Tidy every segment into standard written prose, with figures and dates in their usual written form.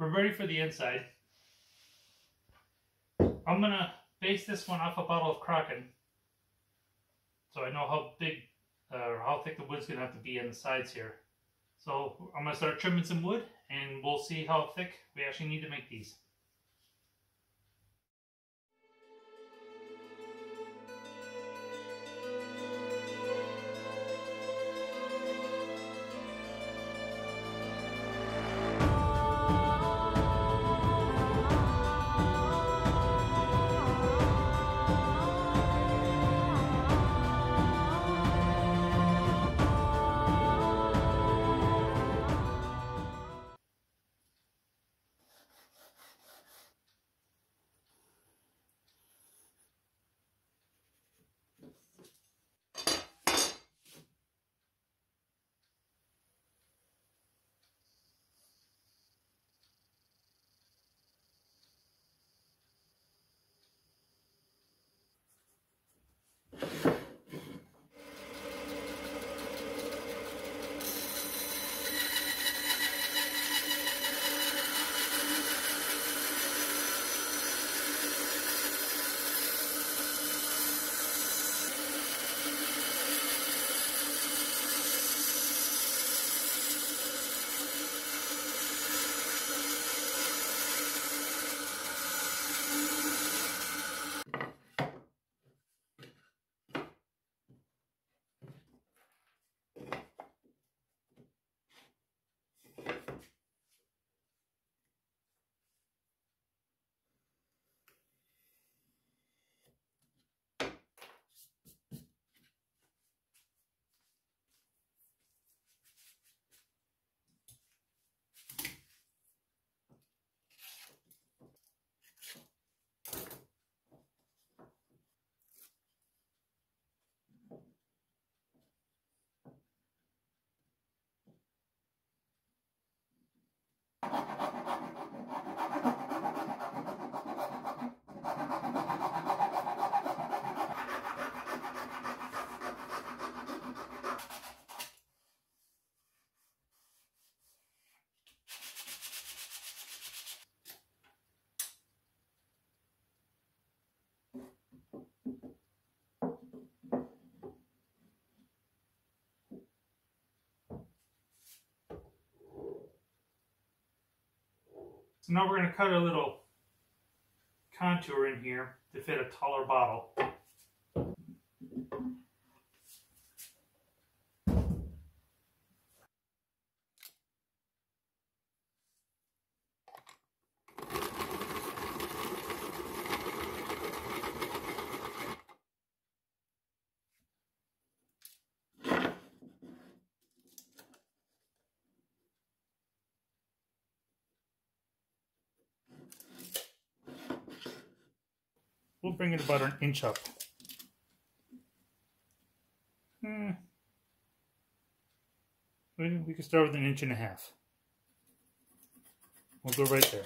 we're ready for the inside. I'm gonna base this one off a bottle of Kraken, so I know how big or how thick the wood's gonna have to be on the sides here. So I'm gonna start trimming some wood, and we'll see how thick we actually need to make these. So now we're going to cut a little contour in here to fit a taller bottle. We'll bring it about an inch up. We can start with 1.5 inches. We'll go right there.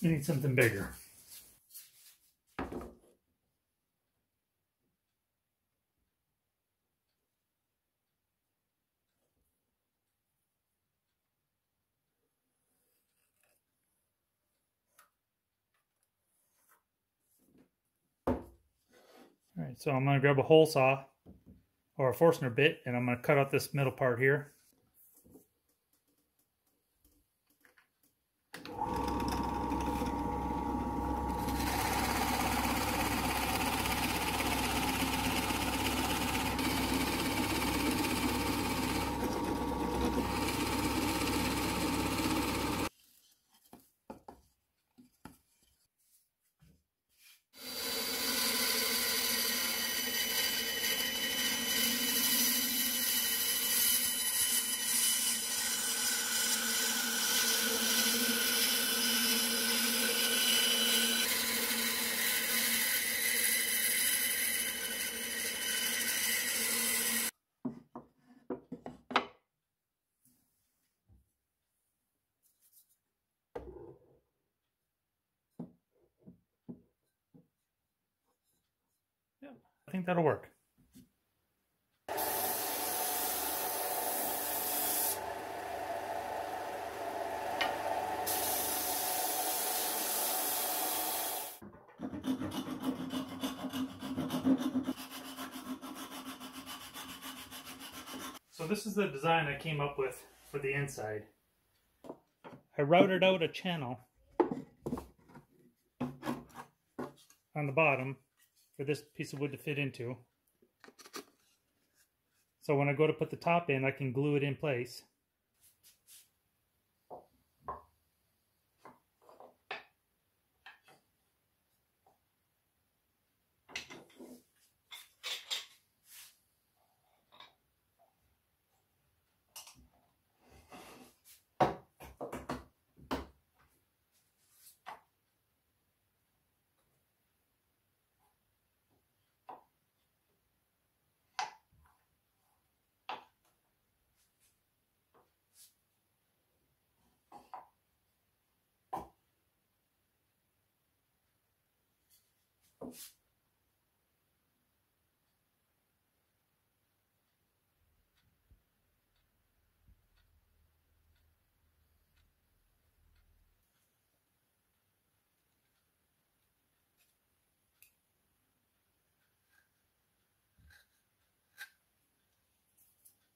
We need something bigger. Alright, so I'm going to grab a hole saw or a Forstner bit, and I'm going to cut out this middle part here. Yeah, I think that'll work. So this is the design I came up with for the inside. I routed out a channel on the bottom for this piece of wood to fit into. So when I go to put the top in, I can glue it in place.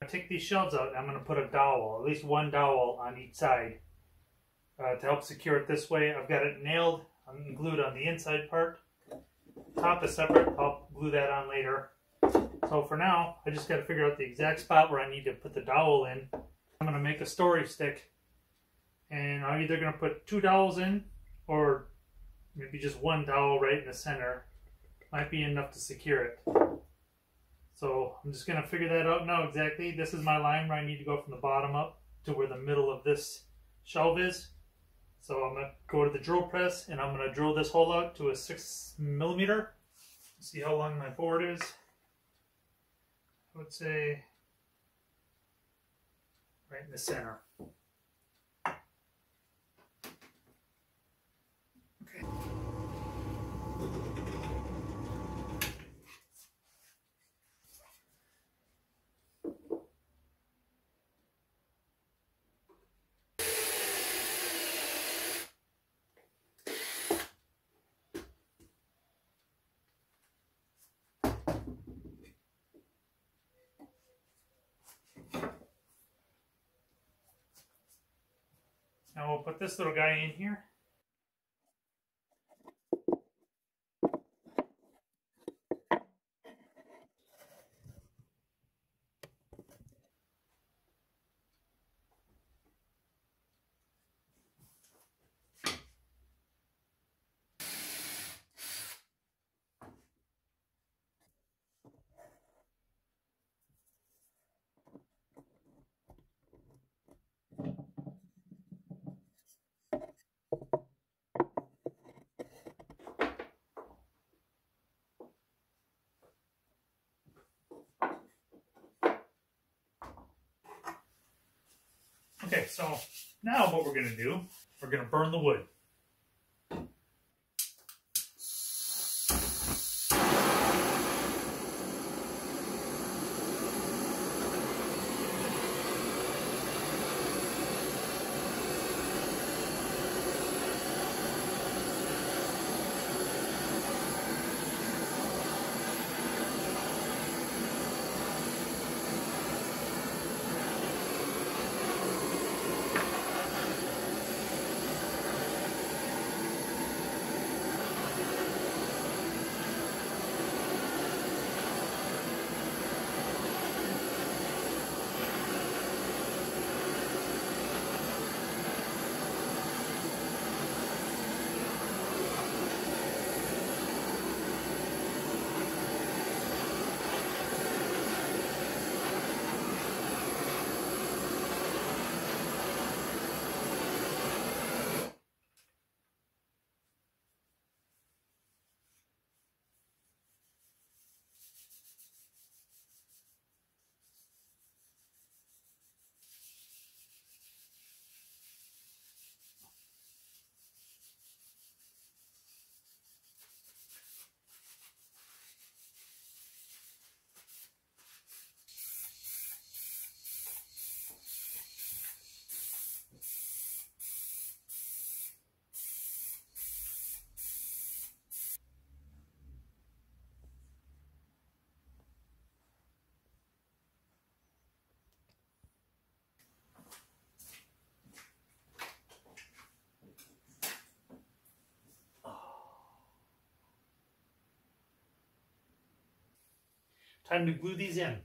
I take these shelves out and I'm going to put a dowel, at least one dowel on each side to help secure it this way. I've got it nailed, I'm glued on the inside part. Top is separate, I'll glue that on later. So for now, I just got to figure out the exact spot where I need to put the dowel in. I'm going to make a story stick, and I'm either going to put 2 dowels in or maybe just one dowel right in the center. Might be enough to secure it. So I'm just going to figure that out now exactly. This is my line where I need to go from the bottom up to where the middle of this shelf is. So I'm going to go to the drill press and I'm going to drill this hole out to a 6mm. See how long my board is. I would say right in the center. Okay. Now we'll put this little guy in here. Okay, so now what we're going to do, we're going to burn the wood. Time to glue these in.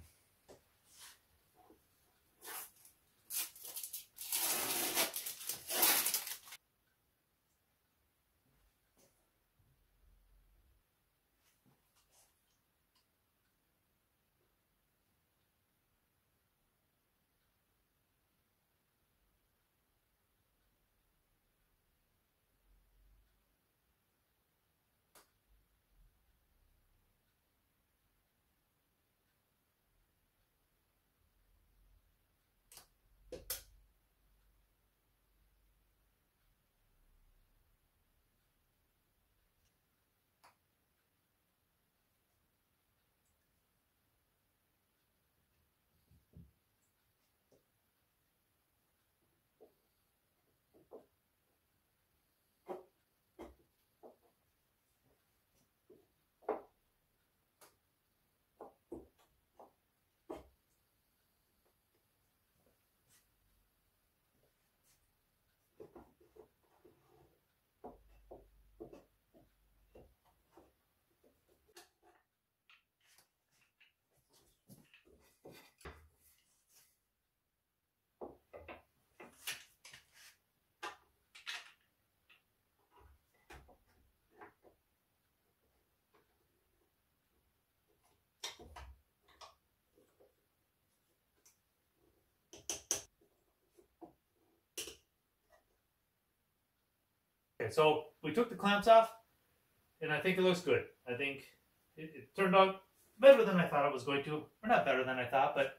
Okay, so we took the clamps off, and I think it looks good. I think it turned out better than I thought it was going to. Or not better than I thought, but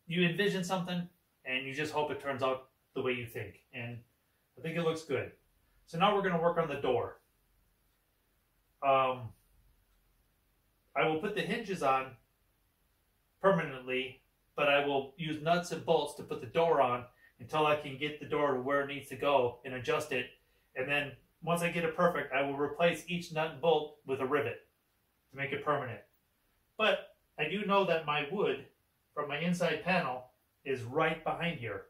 you envision something, and you just hope it turns out the way you think. And I think it looks good. So now we're going to work on the door. I will put the hinges on permanently, but I will use nuts and bolts to put the door on until I can get the door to where it needs to go and adjust it. And then once I get it perfect, I will replace each nut and bolt with a rivet to make it permanent. But I do know that my wood from my inside panel is right behind here.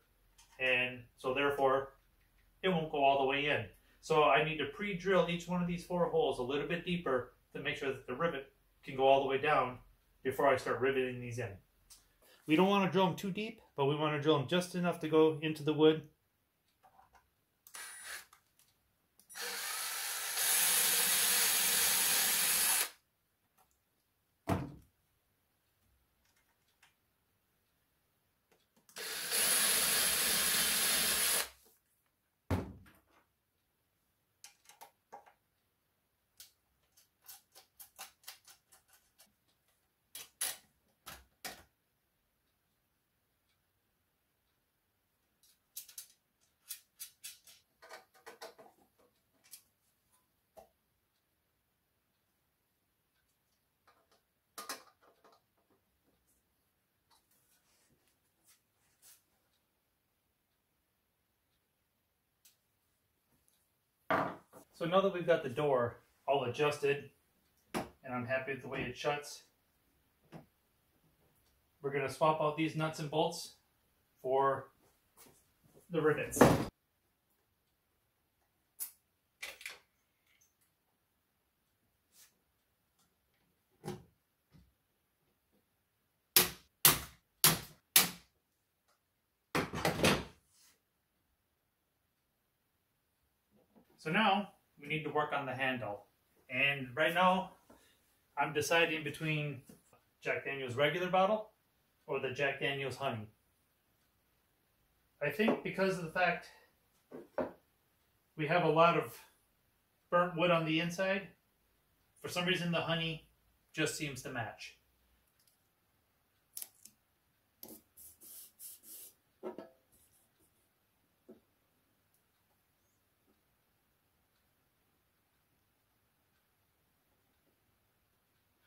And so therefore, it won't go all the way in. So I need to pre-drill each one of these 4 holes a little bit deeper to make sure that the rivet can go all the way down before I start riveting these in. We don't want to drill them too deep, but we want to drill them just enough to go into the wood. So now that we've got the door all adjusted and I'm happy with the way it shuts, we're going to swap out these nuts and bolts for the rivets. So now we need to work on the handle. And right now I'm deciding between Jack Daniel's regular bottle or the Jack Daniel's honey. I think because of the fact we have a lot of burnt wood on the inside, for some reason the honey just seems to match.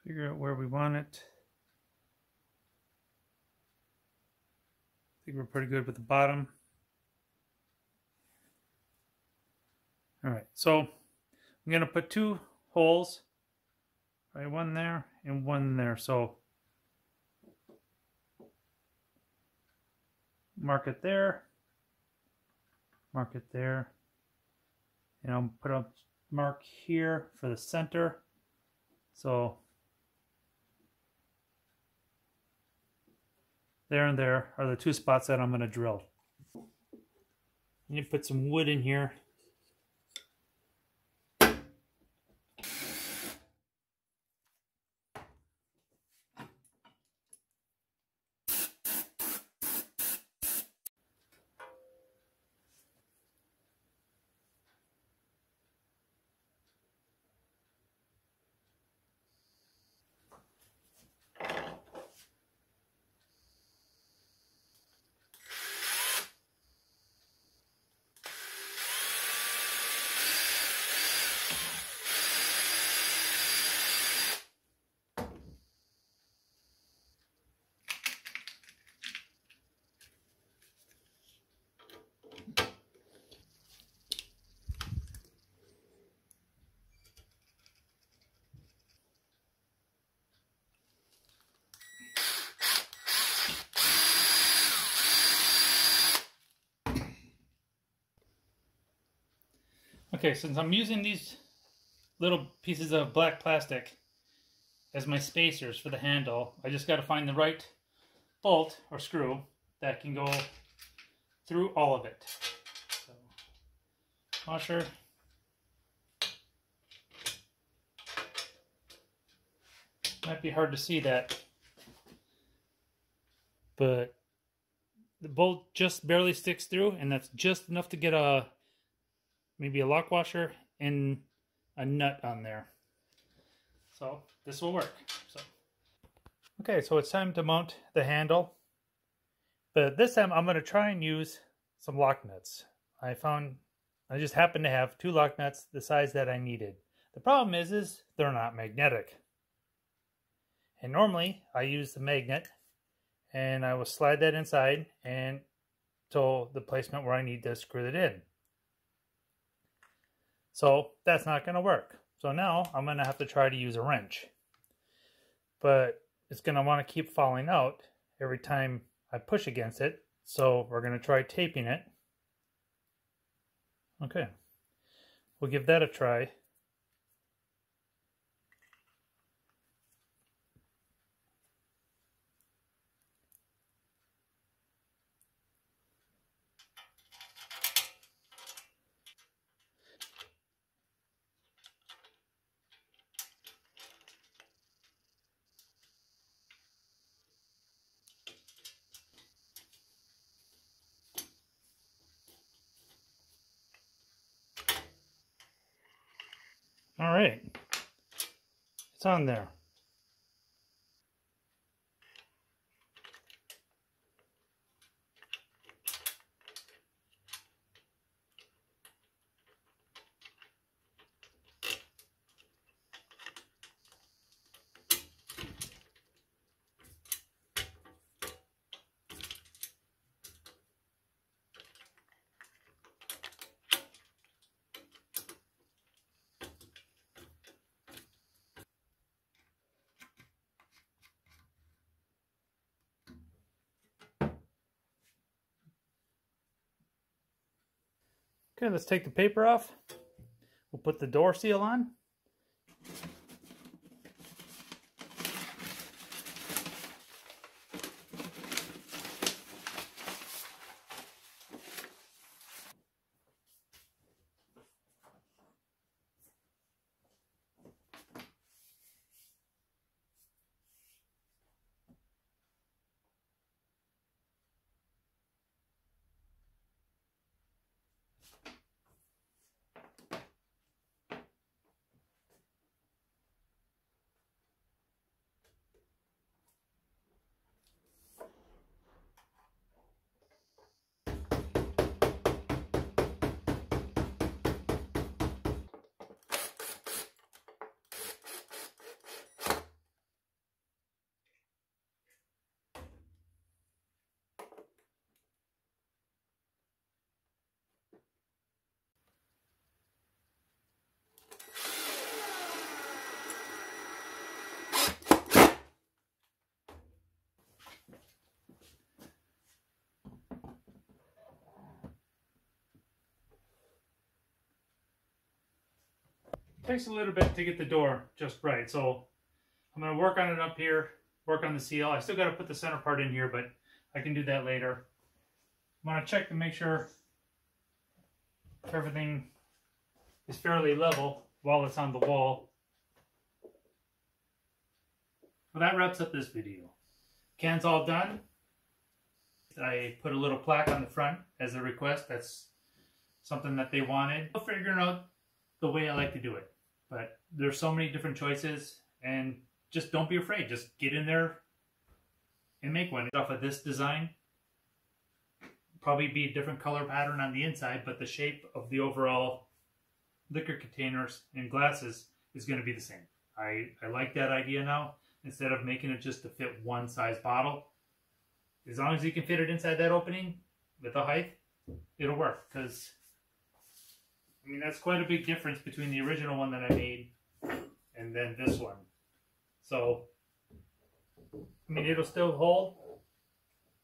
Figure out where we want it. I think we're pretty good with the bottom. All right, so I'm going to put 2 holes, right, one there and one there. So mark it there, mark it there, and I'll put a mark here for the center. So There and there are the two spots that I'm going to drill. I'm going to put some wood in here. Okay, since I'm using these little pieces of black plastic as my spacers for the handle, I just got to find the right bolt or screw that can go through all of it. So, washer. Might be hard to see that, but the bolt just barely sticks through, and that's just enough to get maybe a lock washer and a nut on there. So this will work. Okay, so it's time to mount the handle, but this time I'm going to try and use some lock nuts. I just happen to have two lock nuts the size that I needed. The problem is they're not magnetic. And normally I use the magnet and I will slide that inside and to the placement where I need to screw it in. So that's not going to work. So now I'm going to have to try to use a wrench. But it's going to want to keep falling out every time I push against it. So we're going to try taping it. Okay. We'll give that a try. All right, it's on there. Okay, let's take the paper off. We'll put the door seal on. Takes a little bit to get the door just right, so I'm going to work on it up here, work on the seal. I still got to put the center part in here, but I can do that later. I want to check to make sure everything is fairly level while it's on the wall. Well, that wraps up this video. Can's all done. I put a little plaque on the front as a request. That's something that they wanted. I'm figuring out the way I like to do it. But there's so many different choices, and just don't be afraid. Just get in there and make one. Off of this design, probably be a different color pattern on the inside, but the shape of the overall liquor containers and glasses is going to be the same. I like that idea now. Instead of making it just to fit one size bottle, as long as you can fit it inside that opening with the height, it'll work. Because I mean, that's quite a big difference between the original one that I made and then this one. So I mean, it'll still hold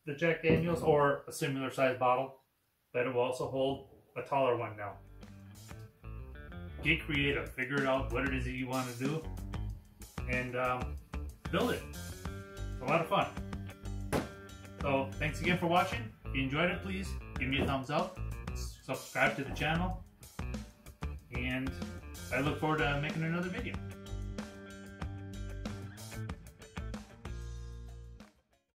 the Jack Daniels or a similar size bottle, but it will also hold a taller one now. Get creative, figure it out what it is that you want to do, and build it. It's a lot of fun. So thanks again for watching. If you enjoyed it, please give me a thumbs up, subscribe to the channel, and I look forward to making another video.